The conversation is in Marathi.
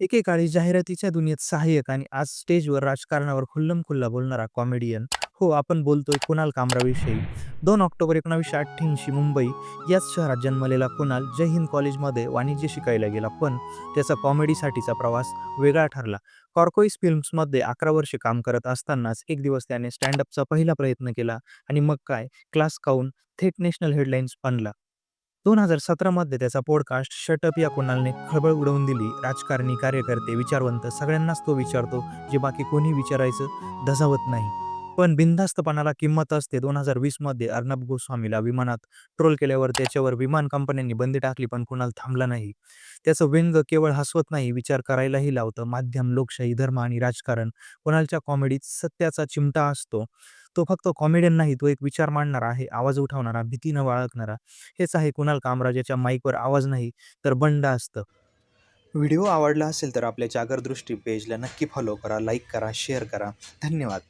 एकेकाळी जाहिरातीच्या दुनियेत सहाय्यक आणि आज स्टेजवर राजकारणावर खुल्लम-खुल्ला बोलणारा कॉमेडियन. हो, आपण बोलतोय कुणाल कामराविषयी. 2 ऑक्टोबर 1988 मुंबई याच शहरात जन्मलेला कुणाल जय हिंद कॉलेजमध्ये वाणिज्य शिकायला गेला. पण त्याचा कॉमेडीसाठीचा प्रवास वेगळा ठरला. कॉर्कोइस फिल्म्समध्ये 11 वर्षे काम करत असतानाच एक दिवस त्याने स्टँड-अपचा पहिला प्रयत्न केला आणि मग काय क्लास खाऊन थेट नॅशनल हेडलाईन्स बनला. 2017 मध्ये त्याचा पॉडकास्ट शट अप या कुणालने खळबळ उडवून दिली. राजकारणी, कार्यकर्ते, विचारवंत सगळ्यांनाच तो विचारतो, जे बाकी कोणी विचारायचं धजावत नाही. पण बिनधास्तपणाला किंमत असते. 2020 मध्ये अर्णब गोस्वामीला विमानात ट्रोल केल्यावर त्याच्यावर विमान कंपन्यांनी बंदी टाकली, पण कुणाल थांबला नाही. त्याचं व्यंग केवळ हसवत नाही, विचार करायलाही लावतं. माध्यम, लोकशाही, धर्म आणि राजकारण. कुणालच्या कॉमेडीत सत्याचा चिमटा असतो. तो फक्त कॉमेडियन नाही, तो एक विचार मांडणारा आहे, आवाज उठवणारा, भीती न बाळगणारा. हेच आहे कुणाल कामराजाच्या माईकवर आवाज नाही, तर बंड असतं. व्हिडिओ आवडला असेल तर आपल्या जागर दृष्टी पेजला नक्की फॉलो करा, लाईक करा, शेअर करा. धन्यवाद.